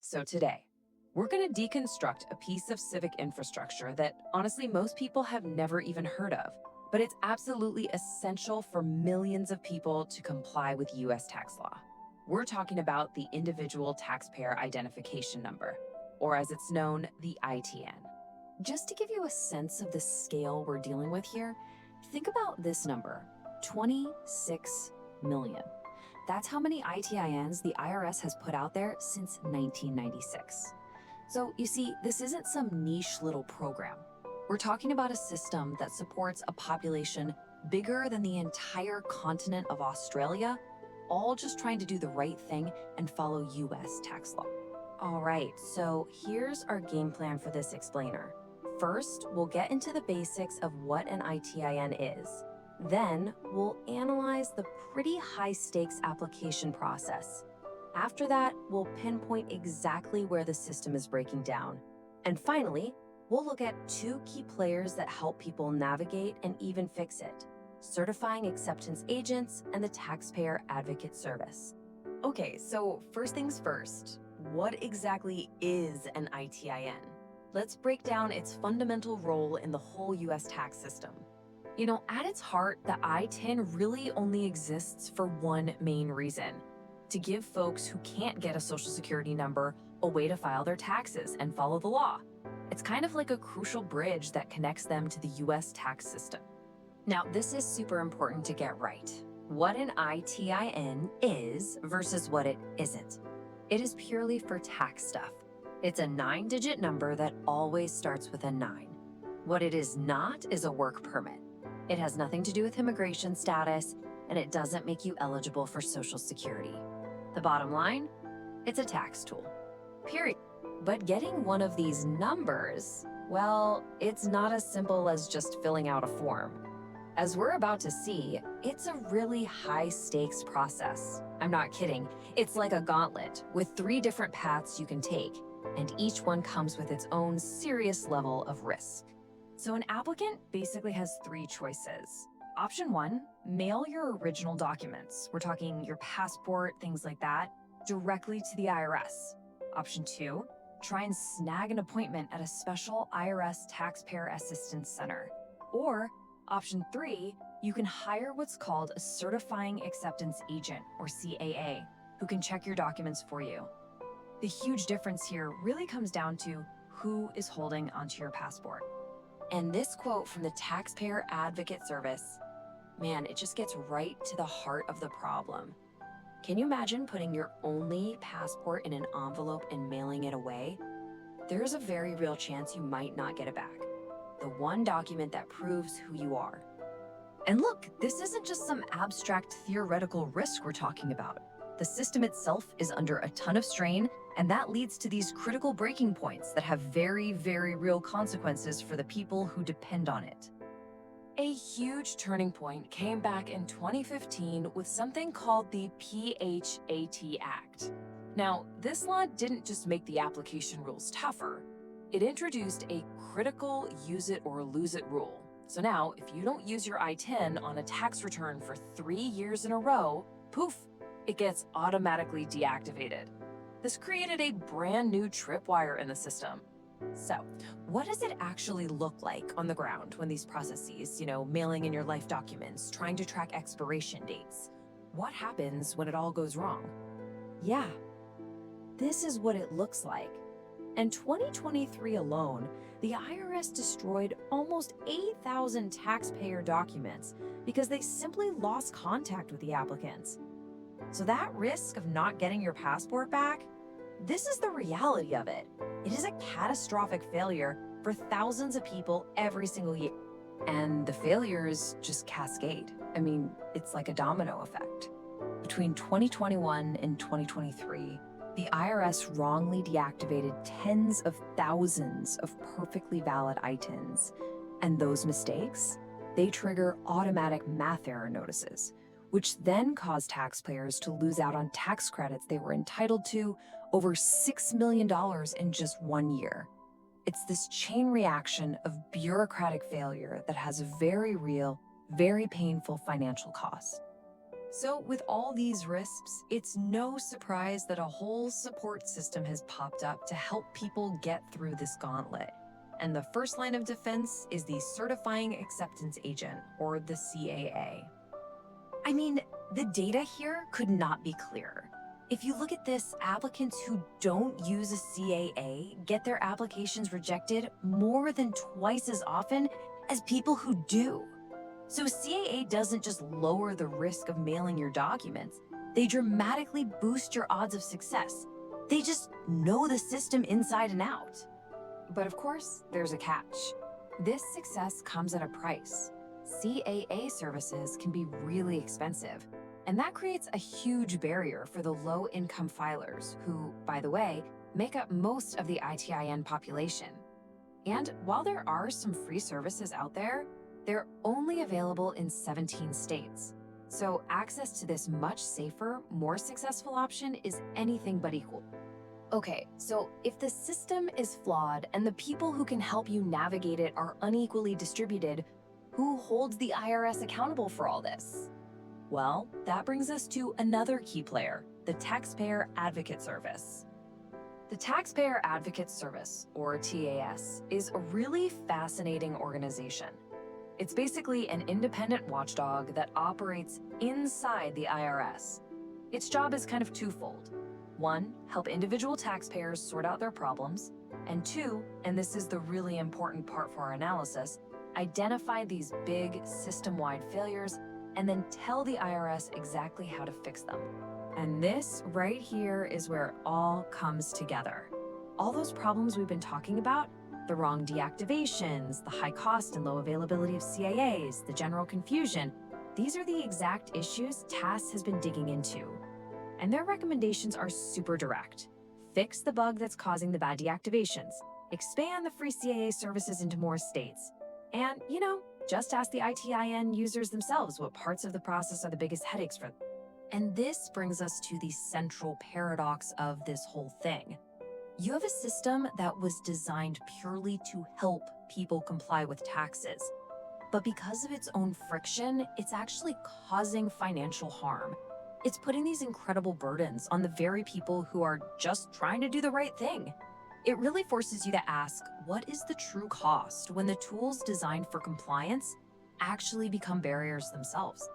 So today, we're going to deconstruct a piece of civic infrastructure that honestly most people have never even heard of, but it's absolutely essential for millions of people to comply with US tax law. We're talking about the Individual Taxpayer Identification Number, or as it's known, the ITN. Just to give you a sense of the scale we're dealing with here, think about this number, 26 million. That's how many ITINs the IRS has put out there since 1996. So you see, this isn't some niche little program. We're talking about a system that supports a population bigger than the entire continent of Australia, all just trying to do the right thing and follow US tax law. All right, so here's our game plan for this explainer. First, we'll get into the basics of what an ITIN is. Then, we'll analyze the pretty high-stakes application process. After that, we'll pinpoint exactly where the system is breaking down. And finally, we'll look at two key players that help people navigate and even fix it: certifying acceptance agents and the Taxpayer Advocate Service. Okay, so first things first, what exactly is an ITIN? Let's break down its fundamental role in the whole US tax system. You know, at its heart, the ITIN really only exists for one main reason: to give folks who can't get a Social Security number a way to file their taxes and follow the law. It's kind of like a crucial bridge that connects them to the US tax system. Now, this is super important to get right. What an ITIN is versus what it isn't. It is purely for tax stuff. It's a 9-digit number that always starts with a 9. What it is not is a work permit. It has nothing to do with immigration status, and it doesn't make you eligible for Social Security. The bottom line, it's a tax tool, period. But getting one of these numbers, well, it's not as simple as just filling out a form. As we're about to see, it's a really high-stakes process. I'm not kidding. It's like a gauntlet with 3 different paths you can take, and each one comes with its own serious level of risk. So an applicant basically has 3 choices. Option 1, mail your original documents. We're talking your passport, things like that, directly to the IRS. Option 2, try and snag an appointment at a special IRS Taxpayer Assistance Center. Or option 3, you can hire what's called a certifying acceptance agent, or CAA, who can check your documents for you. The huge difference here really comes down to who is holding onto your passport. And this quote from the Taxpayer Advocate Service, man, it just gets right to the heart of the problem. Can you imagine putting your only passport in an envelope and mailing it away? There's a very real chance you might not get it back. The one document that proves who you are. And look, this isn't just some abstract theoretical risk we're talking about. The system itself is under a ton of strain, and that leads to these critical breaking points that have very, very real consequences for the people who depend on it. A huge turning point came back in 2015 with something called the PHAT Act. Now, this law didn't just make the application rules tougher, it introduced a critical use it or lose it rule. So now, if you don't use your ITIN on a tax return for 3 years in a row, poof, it gets automatically deactivated. This created a brand new tripwire in the system. So, what does it actually look like on the ground when these processes, mailing in your life documents, trying to track expiration dates? What happens when it all goes wrong? Yeah, this is what it looks like. In 2023 alone, the IRS destroyed almost 8,000 taxpayer documents because they simply lost contact with the applicants. So that risk of not getting your passport back, this is the reality of it. It is a catastrophic failure for thousands of people every single year. And the failures just cascade. I mean, it's like a domino effect. Between 2021 and 2023, the IRS wrongly deactivated tens of thousands of perfectly valid ITINs. And those mistakes, they trigger automatic math error notices, which then cause taxpayers to lose out on tax credits they were entitled to, over $6 million in just 1 year. It's this chain reaction of bureaucratic failure that has a very real, very painful financial cost. So with all these risks, it's no surprise that a whole support system has popped up to help people get through this gauntlet. And the first line of defense is the Certifying Acceptance Agent, or the CAA. I mean, the data here could not be clearer. If you look at this, applicants who don't use a CAA get their applications rejected more than twice as often as people who do. So CAA doesn't just lower the risk of mailing your documents, they dramatically boost your odds of success. They just know the system inside and out. But of course, there's a catch. This success comes at a price. CAA services can be really expensive, and that creates a huge barrier for the low-income filers who, by the way, make up most of the ITIN population. And while there are some free services out there, they're only available in 17 states. So access to this much safer, more successful option is anything but equal. Okay, so if the system is flawed and the people who can help you navigate it are unequally distributed, who holds the IRS accountable for all this? Well, that brings us to another key player, the Taxpayer Advocate Service. The Taxpayer Advocate Service, or TAS, is a really fascinating organization. It's basically an independent watchdog that operates inside the IRS. Its job is kind of twofold. One, help individual taxpayers sort out their problems. And two, and this is the really important part for our analysis, identify these big system-wide failures and then tell the IRS exactly how to fix them. And this right here is where it all comes together. All those problems we've been talking about, the wrong deactivations, the high cost and low availability of CAAs, the general confusion, these are the exact issues TAS has been digging into. And their recommendations are super direct. Fix the bug that's causing the bad deactivations, expand the free CAA services into more states, and, just ask the ITIN users themselves what parts of the process are the biggest headaches for them. And this brings us to the central paradox of this whole thing. You have a system that was designed purely to help people comply with taxes. But because of its own friction, it's actually causing financial harm. It's putting these incredible burdens on the very people who are just trying to do the right thing. It really forces you to ask, what is the true cost when the tools designed for compliance actually become barriers themselves?